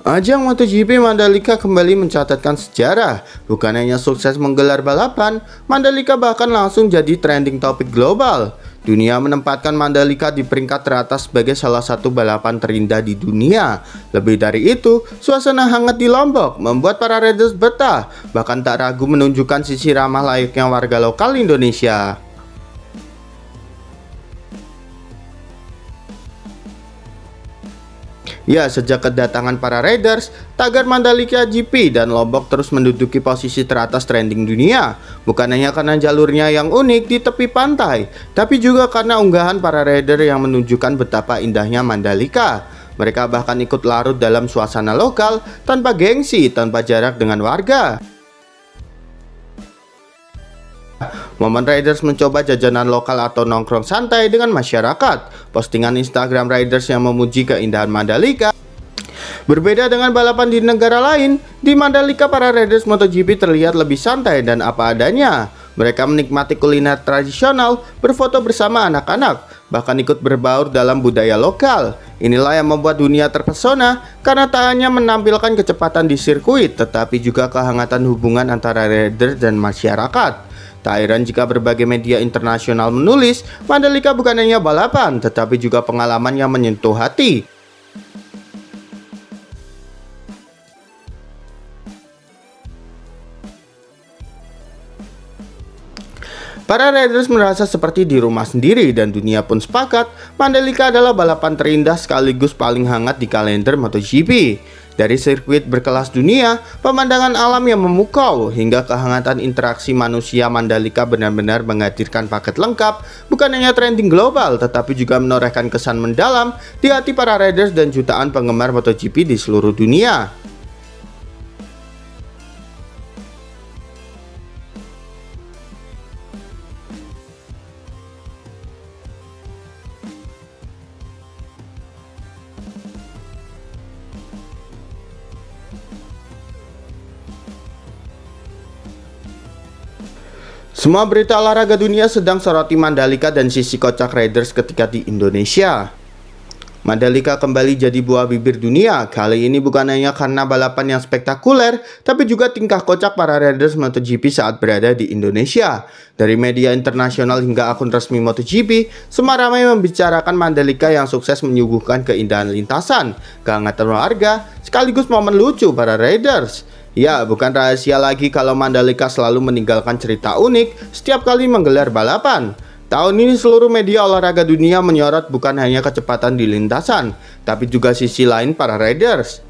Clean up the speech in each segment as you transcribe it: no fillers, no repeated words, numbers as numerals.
Ajang MotoGP Mandalika kembali mencatatkan sejarah. Bukan hanya sukses menggelar balapan, Mandalika bahkan langsung jadi trending topik global. Dunia menempatkan Mandalika di peringkat teratas sebagai salah satu balapan terindah di dunia. Lebih dari itu, suasana hangat di Lombok membuat para riders betah, bahkan tak ragu menunjukkan sisi ramah layaknya warga lokal Indonesia. Ya, sejak kedatangan para riders, tagar Mandalika GP dan Lombok terus menduduki posisi teratas trending dunia. Bukan hanya karena jalurnya yang unik di tepi pantai, tapi juga karena unggahan para rider yang menunjukkan betapa indahnya Mandalika. Mereka bahkan ikut larut dalam suasana lokal, tanpa gengsi, tanpa jarak dengan warga. Momen riders mencoba jajanan lokal atau nongkrong santai dengan masyarakat. Postingan Instagram riders yang memuji keindahan Mandalika. Berbeda dengan balapan di negara lain, di Mandalika para riders MotoGP terlihat lebih santai dan apa adanya. Mereka menikmati kuliner tradisional, berfoto bersama anak-anak, bahkan ikut berbaur dalam budaya lokal. Inilah yang membuat dunia terpesona karena tak hanya menampilkan kecepatan di sirkuit, tetapi juga kehangatan hubungan antara rider dan masyarakat. Tak heran jika berbagai media internasional menulis, Mandalika bukan hanya balapan, tetapi juga pengalaman yang menyentuh hati. Para riders merasa seperti di rumah sendiri dan dunia pun sepakat, Mandalika adalah balapan terindah sekaligus paling hangat di kalender MotoGP. Dari sirkuit berkelas dunia, pemandangan alam yang memukau, hingga kehangatan interaksi manusia, Mandalika benar-benar menghadirkan paket lengkap, bukan hanya trending global, tetapi juga menorehkan kesan mendalam di hati para riders dan jutaan penggemar MotoGP di seluruh dunia. Semua berita olahraga dunia sedang soroti Mandalika dan sisi kocak riders ketika di Indonesia. Mandalika kembali jadi buah bibir dunia. Kali ini bukan hanya karena balapan yang spektakuler, tapi juga tingkah kocak para riders MotoGP saat berada di Indonesia. Dari media internasional hingga akun resmi MotoGP, semua ramai membicarakan Mandalika yang sukses menyuguhkan keindahan lintasan, kehangatan warga, sekaligus momen lucu para riders. Ya, bukan rahasia lagi kalau Mandalika selalu meninggalkan cerita unik setiap kali menggelar balapan. Tahun ini seluruh media olahraga dunia menyorot bukan hanya kecepatan di lintasan, tapi juga sisi lain para riders.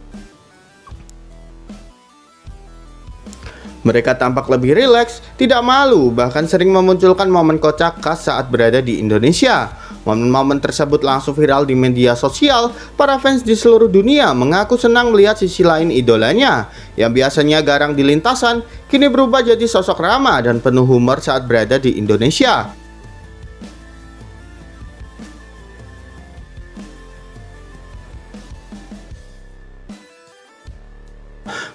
Mereka tampak lebih rileks, tidak malu, bahkan sering memunculkan momen kocak khas saat berada di Indonesia. Momen-momen tersebut langsung viral di media sosial. Para fans di seluruh dunia mengaku senang melihat sisi lain idolanya, yang biasanya garang di lintasan, kini berubah jadi sosok ramah dan penuh humor saat berada di Indonesia.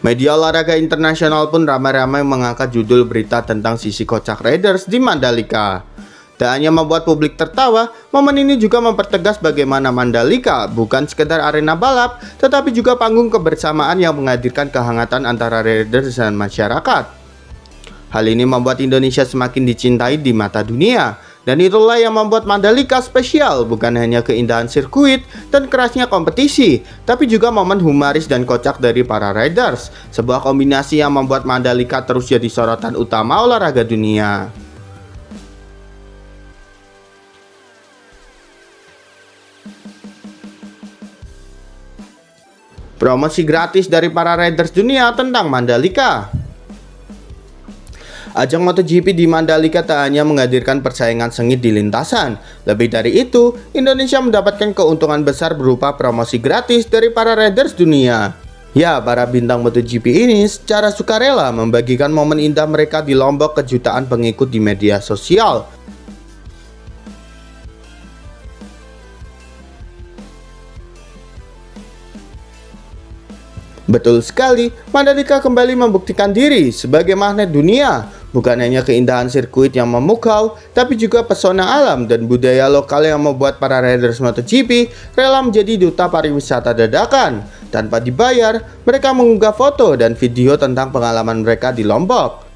Media olahraga internasional pun ramai-ramai mengangkat judul berita tentang sisi kocak riders di Mandalika. Tak hanya membuat publik tertawa, momen ini juga mempertegas bagaimana Mandalika bukan sekedar arena balap, tetapi juga panggung kebersamaan yang menghadirkan kehangatan antara riders dan masyarakat. Hal ini membuat Indonesia semakin dicintai di mata dunia. Dan itulah yang membuat Mandalika spesial, bukan hanya keindahan sirkuit dan kerasnya kompetisi, tapi juga momen humoris dan kocak dari para riders. Sebuah kombinasi yang membuat Mandalika terus jadi sorotan utama olahraga dunia. Promosi gratis dari para riders dunia tentang Mandalika. Ajang MotoGP di Mandalika tak hanya menghadirkan persaingan sengit di lintasan. Lebih dari itu, Indonesia mendapatkan keuntungan besar berupa promosi gratis dari para riders dunia. Ya, para bintang MotoGP ini secara sukarela membagikan momen indah mereka di Lombok ke jutaan pengikut di media sosial. Betul sekali, Mandalika kembali membuktikan diri sebagai magnet dunia. Bukan hanya keindahan sirkuit yang memukau, tapi juga pesona alam dan budaya lokal yang membuat para riders MotoGP rela menjadi duta pariwisata dadakan. tanpa dibayar, mereka mengunggah foto dan video tentang pengalaman mereka di Lombok.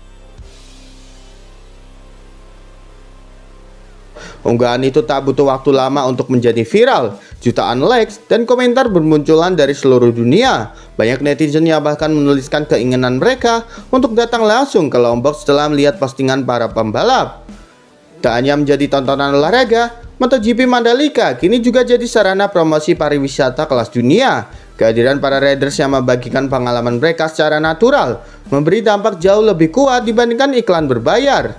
Unggahan itu tak butuh waktu lama untuk menjadi viral. Jutaan likes dan komentar bermunculan dari seluruh dunia. Banyak netizen yang bahkan menuliskan keinginan mereka untuk datang langsung ke Lombok setelah melihat postingan para pembalap. Tak hanya menjadi tontonan olahraga, MotoGP Mandalika kini juga jadi sarana promosi pariwisata kelas dunia. Kehadiran para riders yang membagikan pengalaman mereka secara natural memberi dampak jauh lebih kuat dibandingkan iklan berbayar.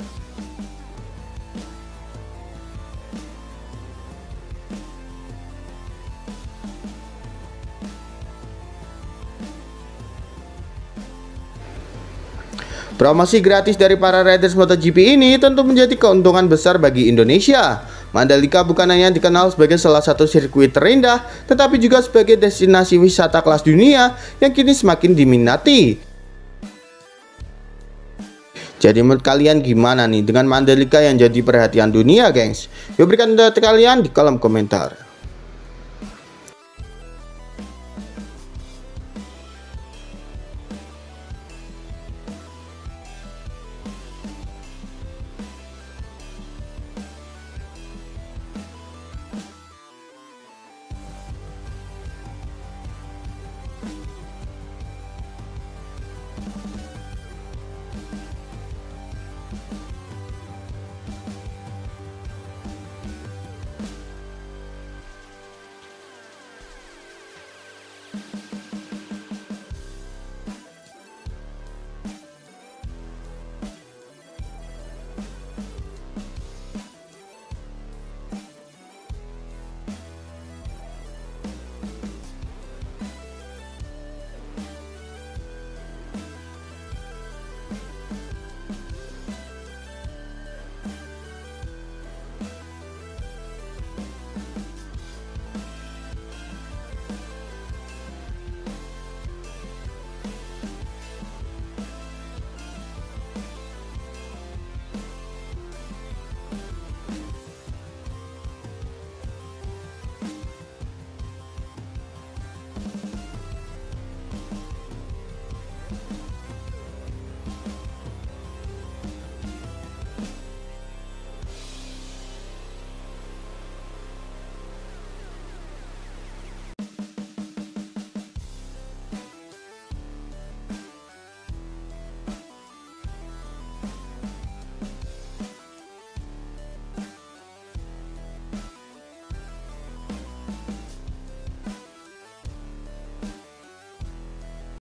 Promosi gratis dari para riders MotoGP ini tentu menjadi keuntungan besar bagi Indonesia. Mandalika bukan hanya dikenal sebagai salah satu sirkuit terindah, tetapi juga sebagai destinasi wisata kelas dunia yang kini semakin diminati. Jadi menurut kalian gimana nih dengan Mandalika yang jadi perhatian dunia, gengs? Yuk berikan pendapat kalian di kolom komentar.